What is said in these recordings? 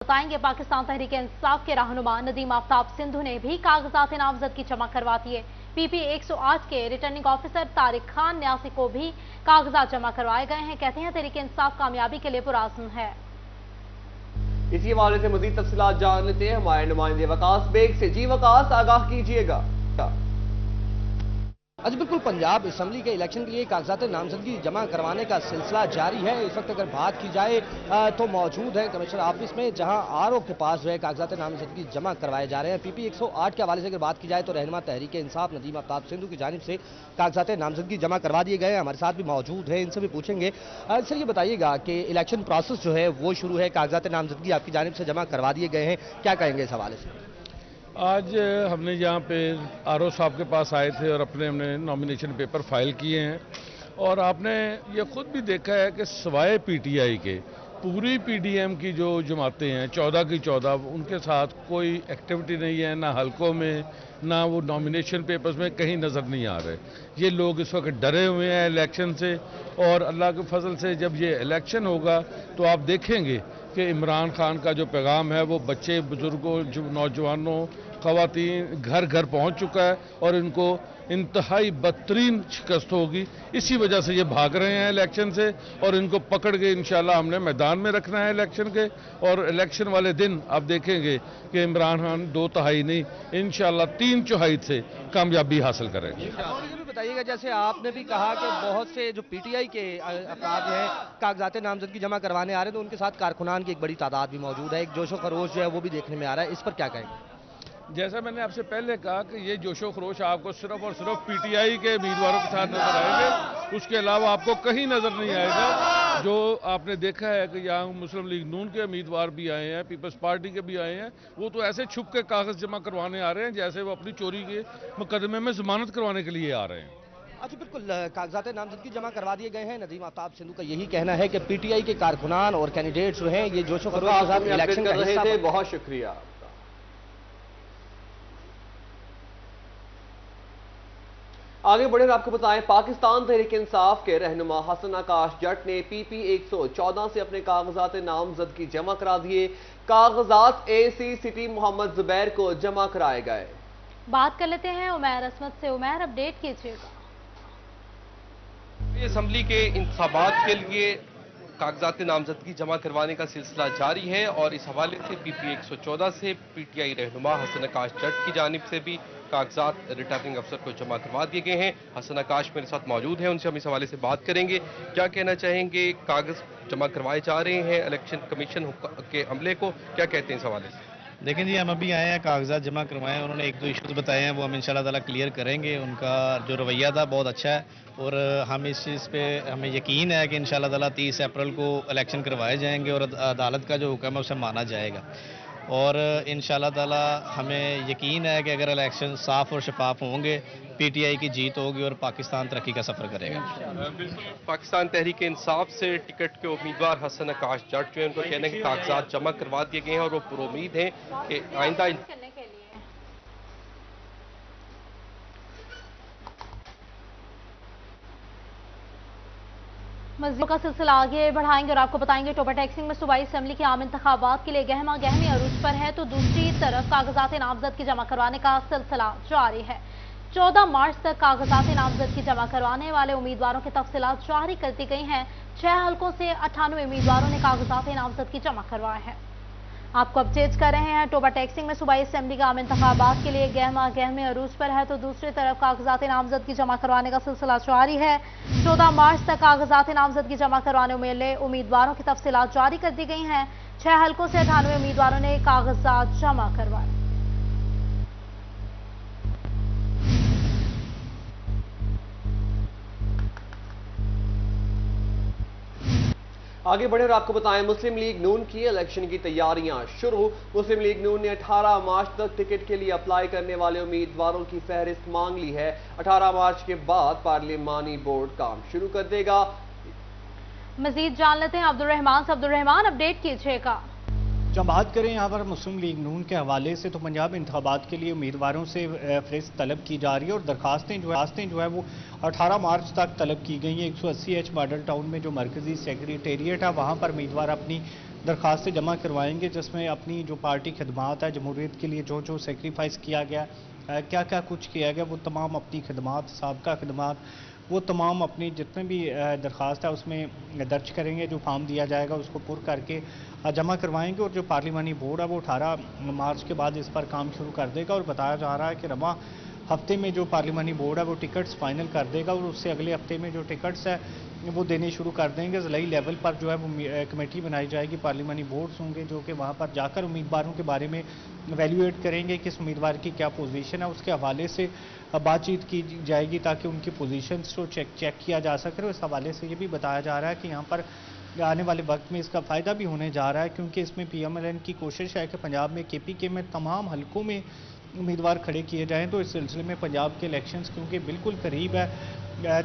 बताएंगे पाकिस्तान तहरीक इंसाफ के रहनुमा नदीम आफ्ताब सिंधु ने भी कागजात नामजद की जमा करवा दिए। पीपी 108 के रिटर्निंग ऑफिसर तारिक खान न्यासी को भी कागजात जमा करवाए गए हैं। कहते हैं तहरीक इंसाफ कामयाबी के लिए पुरअज़्म है। इसी हवाले से मजीद तफसीलात जान लेते हैं हमारे नुमाइंदे वकास बेग से। जी वकास, आगाह कीजिएगा। अच्छा, बिल्कुल पंजाब असम्बली के इलेक्शन के लिए कागजात नामजदगी जमा करवाने का सिलसिला जारी है। इस वक्त अगर बात की जाए तो मौजूद है कमिश्नर ऑफिस में, जहां आरओ के पास जो है कागजात नामजदगी जमा करवाए जा रहे हैं। पीपी 108 के हवाले से अगर बात की जाए तो रहनुमा तहरीक इंसाफ नदीम आफ्ताब सिंधु की जानिब से कागजात नामजदगी जमा करवा दिए गए हैं। हमारे साथ भी मौजूद है, इनसे भी पूछेंगे। सर, ये बताइएगा कि इलेक्शन प्रोसेस जो है वो शुरू है, कागजात नामजदगी आपकी जानिब से जमा करवा दिए गए हैं, क्या कहेंगे इस हवाले से? आज हमने यहाँ पे आरओ साहब के पास आए थे और हमने नॉमिनेशन पेपर फाइल किए हैं। और आपने ये खुद भी देखा है कि सवाए पीटीआई के पूरी पीडीएम की जो जमातें हैं 14 की 14, उनके साथ कोई एक्टिविटी नहीं है, ना हलकों में ना वो नॉमिनेशन पेपर्स में कहीं नज़र नहीं आ रहे। ये लोग इस वक्त डरे हुए हैं इलेक्शन से, और अल्लाह के फजल से जब ये इलेक्शन होगा तो आप देखेंगे कि इमरान खान का जो पैगाम है वो बच्चे, बुजुर्गों, नौजवानों, ख़वातीन घर घर पहुंच चुका है और इनको इंतहाई बदतरीन शिकस्त होगी। इसी वजह से ये भाग रहे हैं इलेक्शन से, और इनको पकड़ के इंशाल्लाह हमने मैदान में रखना है इलेक्शन के। और इलेक्शन वाले दिन आप देखेंगे कि इमरान खान 2/3 नहीं, इंशाल्लाह 3/4 से कामयाबी हासिल करेंगे। और ये भी बताइएगा, जैसे आपने भी कहा कि बहुत से जो पीटीआई के अफराद हैं कागजात नामजदगी जमा करवाने आ रहे हैं, तो उनके साथ कारकुनान की एक बड़ी तादाद भी मौजूद है, एक जोशो खरोश जो है वो भी देखने में आ रहा है। इस पर क्या कहेंगे? जैसा मैंने आपसे पहले कहा कि ये जोशो खरोश आपको सिर्फ और सिर्फ पीटीआई के उम्मीदवारों के साथ नजर आएंगे, उसके अलावा आपको कहीं नजर नहीं आएगा। जो आपने देखा है कि यहाँ मुस्लिम लीग नून के उम्मीदवार भी आए हैं, पीपल्स पार्टी के भी आए हैं, वो तो ऐसे छुप के कागज जमा करवाने आ रहे हैं जैसे वो अपनी चोरी के मुकदमे में जमानत करवाने के लिए आ रहे हैं। अच्छा, बिल्कुल कागजात नामजदगी जमा करवा दिए गए हैं। नदीम आफ्ताब सिंधु का यही कहना है कि पीटीआई के कारकुनान और कैंडिडेट्स जो हैं ये जोशो खरोश के साथ इलेक्शन कर रहे थे। बहुत शुक्रिया। आगे बढ़े और आपको बताएं, पाकिस्तान तहरीक इंसाफ के रहनुमा हसन आकाश जट ने पीपी 114 से अपने कागजात नामजदगी जमा करा दिए। कागजात एसी सिटी मोहम्मद जुबैर को जमा कराए गए। बात कर लेते हैं उमैर असमत से। उमैर, अपडेट कीजिएगा। असम्बली के इंतखाबात के लिए कागजात नामजदगी जमा करवाने का सिलसिला जारी है, और इस हवाले से पीपी 114 से पीटीआई रहनुमा हसन आकाश जट की जानिब से भी कागजात रिटर्निंग अफसर को जमा करवा दिए गए हैं। हसन आकाश मेरे साथ मौजूद हैं, उनसे हम इस हवाले से बात करेंगे। क्या कहना चाहेंगे, कागज जमा करवाए जा रहे हैं इलेक्शन कमीशन के अमले को, क्या कहते हैं इस हवाले से? देखें जी, हम अभी आए हैं, कागजात जमा करवाए हैं। उन्होंने 1-2 इश्यूज बताए हैं, वो हम इंशाल्लाह ताला क्लियर करेंगे। उनका जो रवैया था बहुत अच्छा है, और हम इस चीज़ पे हमें यकीन है कि इंशाल्लाह ताला 30 अप्रैल को इलेक्शन करवाए जाएंगे और अदालत का जो हुक्म है उसे माना जाएगा। और इंशाल्लाह ताला हमें यकीन है कि अगर इलेक्शन साफ और शफाफ होंगे, पीटीआई की जीत होगी और पाकिस्तान तरक्की का सफर करेगा। पाकिस्तान तहरीक इंसाफ से टिकट के उम्मीदवार हसन आकाश जट जो है, उनको कहना है कि कागजात जमा करवा दिए गए हैं और वो पुरुम्मीद हैं कि आइंदा मज़ीद का सिलसिला आगे बढ़ाएंगे और आपको बताएंगे टोबा टैक्सिंग में सूबाई असम्बली के आम इंतखाबात के लिए गहमा गहमी अरूज पर है, तो दूसरी तरफ कागजात नामजद की जमा करवाने का सिलसिला जारी है। 14 मार्च तक कागजात नामजद की जमा करवाने वाले उम्मीदवारों की तफसीलात जारी कर दी गई हैं। 6 हल्कों से 98 उम्मीदवारों ने कागजात नामजद की जमा करवाए हैं। आपको अपडेट कर रहे हैं, टोबा टैक्सिंग में सूबाई असम्बली का आम इंतखाबात के लिए गहमा गहमी अरूज पर है, तो दूसरी तरफ कागजात नामजद की जमा करवाने का सिलसिला जारी है। 14 मार्च तक कागजात नामजद की जमा करवाने वाले उम्मीदवारों की तफसीलात जारी कर दी गई हैं। 6 हल्कों से 98 उम्मीदवारों ने कागजात जमा करवाए। आगे बढ़े और आपको बताएं, मुस्लिम लीग नून की इलेक्शन की तैयारियां शुरू। मुस्लिम लीग नून ने 18 मार्च तक टिकट के लिए अप्लाई करने वाले उम्मीदवारों की फहरिस्त मांग ली है। 18 मार्च के बाद पार्लिमानी बोर्ड काम शुरू कर देगा। मजीद जान लेते हैं अब्दुल रहमान से। अब्दुल रहमान, अपडेट कीजिएगा। जब बात करें यहाँ पर मुस्लिम लीग नून के हवाले से, तो पंजाब इंतखाबात के लिए उम्मीदवारों से फहरिस्त तलब की जा रही है और दरखास्तें जो है वो 18 मार्च तक तलब की गई हैं। 180H मॉडल टाउन में जो मरकजी सेक्रेटेरिएट है वहाँ पर उम्मीदवार अपनी दरखास्तें जमा करवाएंगे, जिसमें अपनी जो पार्टी खिदमात है, जमहूरियत के लिए जो जो सेक्रीफाइस किया गया, क्या क्या कुछ किया गया, वो तमाम अपनी खिदमात, साबका खिदमात, वो तमाम अपनी जितने भी दरख्वास्त है उसमें दर्ज करेंगे। जो फॉर्म दिया जाएगा उसको पुर करके जमा करवाएंगे और जो पार्लिमानी बोर्ड है वो 18 मार्च के बाद इस पर काम शुरू कर देगा। और बताया जा रहा है कि रवा हफ्ते में जो पार्लिमानी बोर्ड है वो टिकट्स फाइनल कर देगा और उससे अगले हफ्ते में जो टिकट्स है वो देने शुरू कर देंगे। ज़िलाई लेवल पर जो है वो कमेटी बनाई जाएगी, पार्लिमानी बोर्ड्स होंगे जो कि वहाँ पर जाकर उम्मीदवारों के बारे में वैल्यूएट करेंगे, किस उम्मीदवार की क्या पोजीशन है, उसके हवाले से बातचीत की जाएगी ताकि उनकी पोजीशंस को चेक किया जा सके। और इस हवाले से ये भी बताया जा रहा है कि यहाँ पर आने वाले वक्त में इसका फ़ायदा भी होने जा रहा है, क्योंकि इसमें PMLN की कोशिश है कि पंजाब में KPK में तमाम हलकों में उम्मीदवार खड़े किए जाएं। तो इस सिलसिले में पंजाब के इलेक्शंस क्योंकि बिल्कुल करीब है,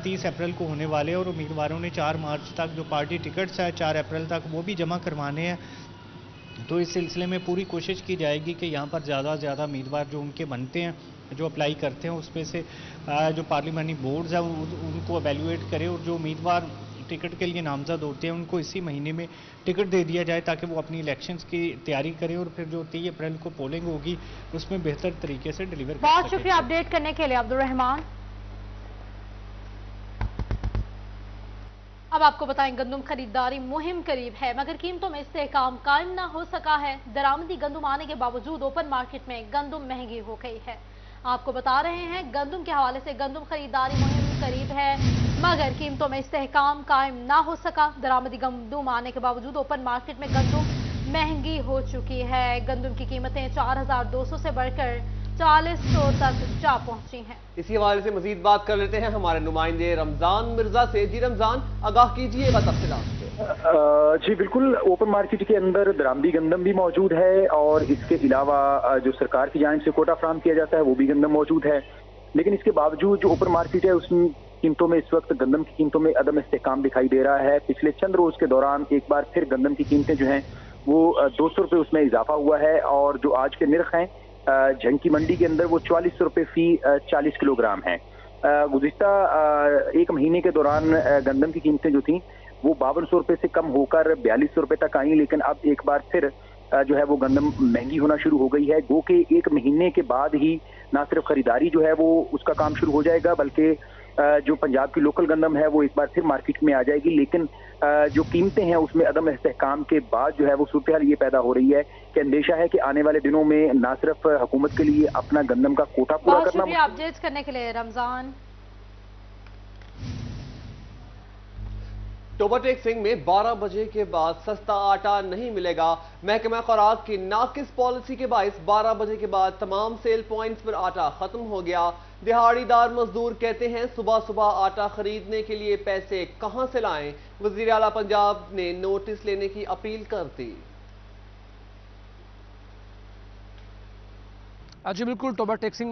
30 अप्रैल को होने वाले, और उम्मीदवारों ने 4 मार्च तक जो पार्टी टिकट्स है 4 अप्रैल तक वो भी जमा करवाने हैं। तो इस सिलसिले में पूरी कोशिश की जाएगी कि यहाँ पर ज़्यादा से ज़्यादा उम्मीदवार जो उनके बनते हैं, जो अप्लाई करते हैं, उसमें से जो पार्लिमानी बोर्ड्स हैं उनको एवेल्यूएट करें और जो उम्मीदवार टिकट के लिए नामजद होते हैं उनको इसी महीने में टिकट दे दिया जाए ताकि वो अपनी इलेक्शंस की तैयारी करें और फिर जो 30 अप्रैल को पोलिंग होगी उसमें बेहतर तरीके से डिलीवर कर सकें। बहुत शुक्रिया अपडेट करने के लिए अब्दुल रहमान। अब आपको बताएं, गंदुम खरीदारी मुहिम करीब है मगर कीमतों में इस्तेहकाम कायम ना हो सका है। दरामदी गंदुम आने के बावजूद ओपन मार्केट में गंदुम महंगी हो गई है। आपको बता रहे हैं, गंदुम के हवाले से गंदुम खरीदारी मुहिम करीब है मगर कीमतों में इस्तेहकाम कायम ना हो सका। दरामदी गंदुम आने के बावजूद ओपन मार्केट में गंदुम महंगी हो चुकी है। गंदुम की कीमतें 4200 से बढ़कर 4400 तक जा पहुंची हैं। इसी हवाले से मजीद बात कर लेते हैं हमारे नुमाइंदे रमजान मिर्जा से। जी रमजान, आगाह कीजिएगा तफसीलात से। जी बिल्कुल, ओपन मार्केट के अंदर दरामदी गंदम भी मौजूद है और इसके अलावा जो सरकार की जानिब से कोटा फ्राहम किया जाता है वो भी गंदम मौजूद है। लेकिन इसके बावजूद जो ओपन मार्केट है उसमें कीमतों में इस वक्त गंदम की कीमतों में अदम इस्तेहकाम दिखाई दे रहा है। पिछले चंद रोज के दौरान एक बार फिर गंदम की कीमतें जो हैं वो 200 रुपये उसमें इजाफा हुआ है और जो आज के निर्ख हैं झंकी मंडी के अंदर वो 4400 रुपये फी 40 किलोग्राम है। गुज़िश्ता एक महीने के दौरान गंदम की कीमतें जो थी वो 5200 रुपये से कम होकर 4200 रुपये तक आई, लेकिन अब एक बार फिर जो है वो गंदम महंगी होना शुरू हो गई है। गो के एक महीने के बाद ही ना सिर्फ खरीदारी जो है वो उसका काम शुरू हो जाएगा बल्कि जो पंजाब की लोकल गंदम है वो एक बार फिर मार्केट में आ जाएगी। लेकिन जो कीमतें हैं उसमें अदम इस्तेहकाम के बाद जो है वो सूरत हाल ये पैदा हो रही है कि अंदेशा है कि आने वाले दिनों में ना सिर्फ हुकूमत के लिए अपना गंदम का कोटा पूरा करना। शुक्रिया अपडेट करने के लिए रमजान। टोबाटेक सिंह में 12 बजे के बाद सस्ता आटा नहीं मिलेगा। महकमा खुराक की नाकिस पॉलिसी के बायस 12 बजे के बाद तमाम सेल पॉइंट्स पर आटा खत्म हो गया। दिहाड़ीदार मजदूर कहते हैं सुबह सुबह आटा खरीदने के लिए पैसे कहां से लाएं। वजीर आला पंजाब ने नोटिस लेने की अपील कर दी। जी बिल्कुल, टोबाटेक सिंह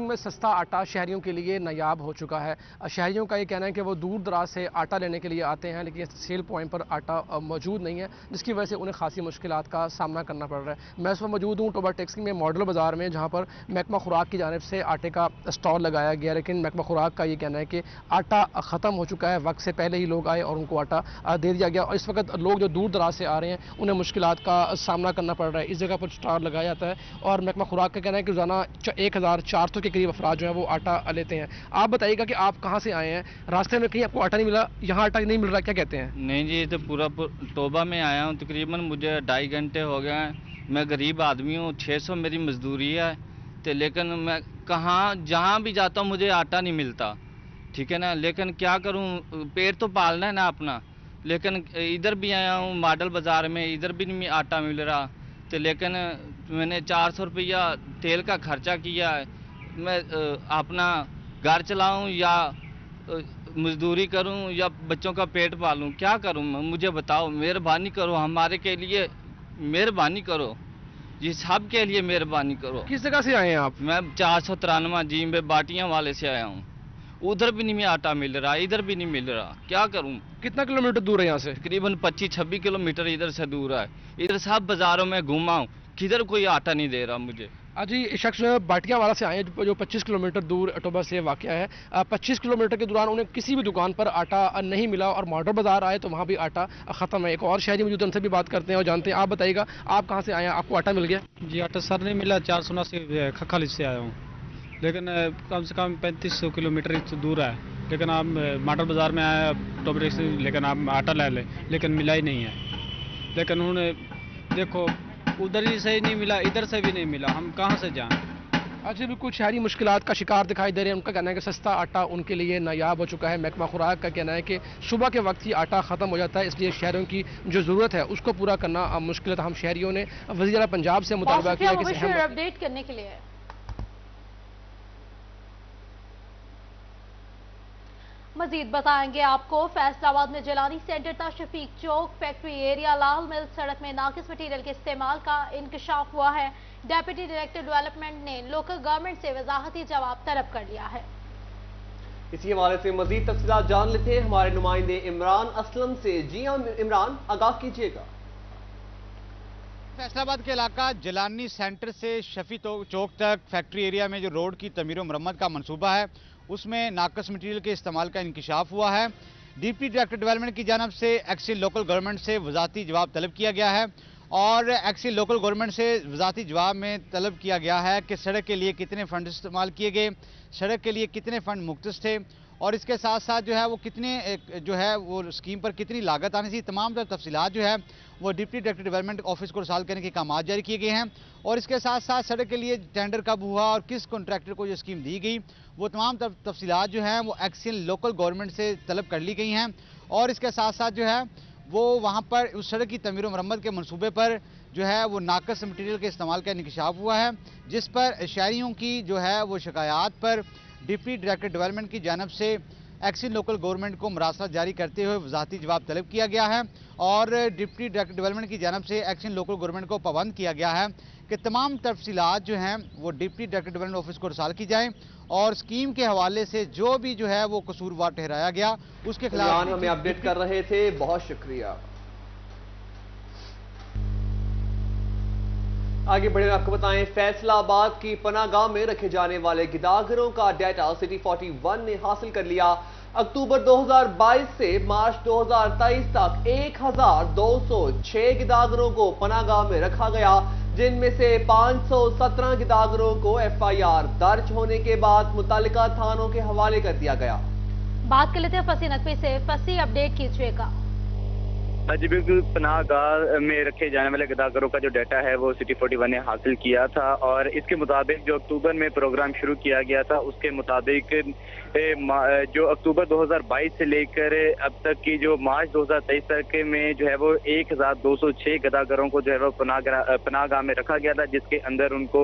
में सस्ता आटा शहरियों के लिए नायाब हो चुका है। शहरियों का ये कहना है कि वो दूर दराज से आटा लेने के लिए आते हैं लेकिन सेल पॉइंट पर आटा मौजूद नहीं है, जिसकी वजह से उन्हें खासी मुश्किलात का सामना करना पड़ रहा है। मैं इस वक्त मौजूद हूँ टोबाटेक सिंह में मॉडल बाज़ार में, जहाँ पर महकमा खुराक की जानिब से आटे का स्टॉल लगाया गया, लेकिन महकमा खुराक का ये कहना है कि आटा ख़त्म हो चुका है। वक्त से पहले ही लोग आए और उनको आटा दे दिया गया और इस वक्त लोग जो दूर दराज से आ रहे हैं उन्हें मुश्किलात का सामना करना पड़ रहा है। इस जगह पर स्टॉल लगाया जाता है और महकमा खुराक का कहना है कि रोज़ाना 1400 के करीब अफराद जो है वो आटा लेते हैं। आप बताइएगा कि आप कहाँ से आए हैं, रास्ते में कहीं आपको आटा नहीं मिला, यहाँ आटा नहीं मिल रहा, क्या कहते हैं? नहीं जी, तो पूरा टोबा में आया हूँ, तकरीबन मुझे 2.5 घंटे हो गए हैं। मैं गरीब आदमी हूँ, 600 मेरी मजदूरी है, तो लेकिन मैं जहाँ भी जाता हूँ मुझे आटा नहीं मिलता, ठीक है ना। लेकिन क्या करूँ, पेट तो पालना है ना अपना। लेकिन इधर भी आया हूँ मॉडल बाज़ार में, इधर भी नहीं आटा मिल रहा, तो लेकिन मैंने 400 रुपया तेल का खर्चा किया है। मैं अपना घर चलाऊं या मजदूरी करूं या बच्चों का पेट पालूं, क्या करूं? मुझे बताओ, मेहरबानी करो, हमारे के लिए मेहरबानी करो, ये सब के लिए मेहरबानी करो। किस जगह से आए हैं आप? मैं 493 जी में बाटियां वाले से आया हूँ। उधर भी नहीं आटा मिल रहा, इधर भी नहीं मिल रहा, क्या करूं? कितना किलोमीटर दूर है यहाँ से? तकरीबन 25-26 किलोमीटर इधर से दूर है। इधर सब बाजारों में घूमा हूँ, किधर कोई आटा नहीं दे रहा मुझे। जी, शख्स बाटियावाला से आए हैं जो 25 किलोमीटर दूर टोबा से वाक़या है। 25 किलोमीटर के दौरान उन्हें किसी भी दुकान पर आटा नहीं मिला और मॉडल बाज़ार आए तो वहाँ भी आटा ख़त्म है। एक और शहरी मौजूद, उनसे भी बात करते हैं और जानते हैं। आप बताइएगा, आप कहाँ से आए हैं, आपको आटा मिल गया? जी, आटा सर नहीं मिला। 479 खखाली से आया हूँ, लेकिन कम से कम 3500 किलोमीटर दूर है। लेकिन आप मॉडल बाज़ार में आए टोबरे से, लेकिन आप आटा ले लें, लेकिन मिला ही नहीं है। लेकिन उन्होंने देखो उधर ही से नहीं मिला, इधर से भी नहीं मिला, हम कहाँ से जाएं? अच्छा, बिल्कुल शहरी मुश्किलात का शिकार दिखाई दे रहे हैं। उनका कहना है कि सस्ता आटा उनके लिए नायाब हो चुका है। महकमा खुराक का कहना है कि सुबह के वक्त ही आटा ख़त्म हो जाता है, इसलिए शहरों की जो ज़रूरत है उसको पूरा करना मुश्किल है। हम शहरियों ने वज़ीर आला पंजाब से मुतालबा किया कि अपडेट करने के लिए। मजीद बताएंगे आपको। फैसलाबाद में जिलानी सेंटर था शफीक चौक फैक्ट्री एरिया लाल मिल सड़क में नाकिस मटीरियल के इस्तेमाल का इंकशाफ हुआ है। डेप्यूटी डायरेक्टर डेवलपमेंट ने लोकल गवर्नमेंट से वजाहती जवाब तलब कर लिया है। इसी हवाले से मजीद तफसीलात जान लेते हैं हमारे नुमाइंदे इमरान असलम से। जी हाँ इमरान, आगाह कीजिएगा। फैसलाबाद के इलाका जिलानी सेंटर से शफी चौक तक फैक्ट्री एरिया में जो रोड की तमीर और मरम्मत का मनसूबा है उसमें नाकस मटीरियल के इस्तेमाल का इंकशाफ हुआ है। डिप्टी डायरेक्टर डेवलपमेंट की जानब से एक्सिल लोकल गवर्नमेंट से वजाती जवाब तलब किया गया है और एक्सिल लोकल गवर्नमेंट से वजाती जवाब में तलब किया गया है कि सड़क के लिए कितने फंड इस्तेमाल किए गए, सड़क के लिए कितने फंड मुख्तस थे और इसके साथ साथ जो है वो कितने जो है वो स्कीम पर कितनी लागत आनी थी। तमाम तफसीलात जो है वो डिप्टी डायरेक्टर डेवलपमेंट ऑफिस को रिसाल करने के काम जारी किए गए हैं और इसके साथ साथ सड़क के लिए टेंडर कब हुआ और किस कॉन्ट्रैक्टर को ये स्कीम दी गई वो तमाम तफसीलात जो हैं वो एक्सिल लोकल गवर्नमेंट से तलब कर ली गई हैं और इसके साथ साथ जो है वो वहाँ पर उस सड़क की तमीर और मरम्मत के मनसूबे पर जो है वो नाकस मटीरियल के इस्तेमाल का इंकशाफ हुआ है, जिस पर शहरियों की जो है वो शिकायत पर डिप्टी डायरेक्टर डेवलपमेंट की जानब से एक्सिल लोकल गवर्नमेंट को मरासला जारी करते हुए वजाती जवाब तलब किया गया है और डिप्टी डायरेक्टर डेवलपमेंट की जानब से एक्सिल लोकल गवर्नमेंट को पाबंद किया गया है कि तमाम तफसीलात जो हैं वो डिप्टी डायरेक्टर डेवलपमेंट ऑफिस को रिसाल की जाएँ और स्कीम के हवाले से जो भी जो है वो कसूरवार ठहराया गया उसके खिलाफ हमें अपडेट कर रहे थे। बहुत शुक्रिया। आगे बढ़े आपको बताएं, फैसलाबाद की पनागाह में रखे जाने वाले गिदागरों का डाटा सिटी 41 ने हासिल कर लिया। अक्टूबर 2022 से मार्च 2023 तक 1206 गिदागरों को पनागाह में रखा गया, जिनमें से 517 गिदागरों को FIR दर्ज होने के बाद मुतल्लिका थानों के हवाले कर दिया गया। बात कर लेते हैं फसी नकवी से। फसी, अपडेट कीजिएगा। जी बिल्कुल, पनाहगाह में रखे जाने वाले गिदागरों का जो डाटा है वो सिटी 41 ने हासिल किया था और इसके मुताबिक जो अक्टूबर में प्रोग्राम शुरू किया गया था उसके मुताबिक जो अक्टूबर 2022 से लेकर अब तक की जो मार्च 2023 तक में जो है वो 1206 गिदागरों को जो है वो पनाहगाह में रखा गया था, जिसके अंदर उनको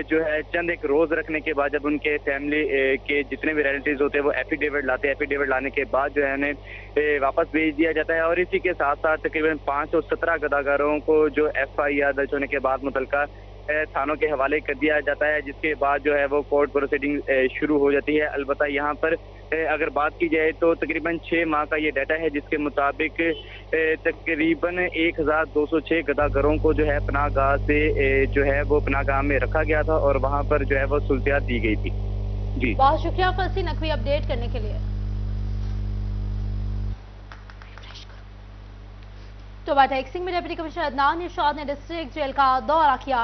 जो है चंद एक रोज रखने के बाद जब उनके फैमिली के जितने भी रिलेटिव्स होते हैं वो एफिडेविट लाते हैं, एफिडेविट लाने के बाद जो है उन्हें वापस भेज दिया जाता है और इसी के साथ साथ तकरीबन 517 गिदागरों को जो FIR दर्ज होने के बाद मुतल्लिका थानों के हवाले कर दिया जाता है, जिसके बाद जो है वो कोर्ट प्रोसीडिंग शुरू हो जाती है। अलबत्ता यहाँ पर अगर बात की जाए तो तकरीबन 6 माह का ये डाटा है, जिसके मुताबिक तकरीबन 1206 गिदागरों को जो है पनाहगाह से जो है वो पनाहगाह में रखा गया था और वहाँ पर जो है वो सुल्तियात दी गई थी। जी बहुत शुक्रिया फसी नकवी अपडेट करने के लिए। टोबा टेक्सिंग में डिप्टी कमिश्नर अदनान इरशाद ने डिस्ट्रिक्ट जेल का दौरा किया।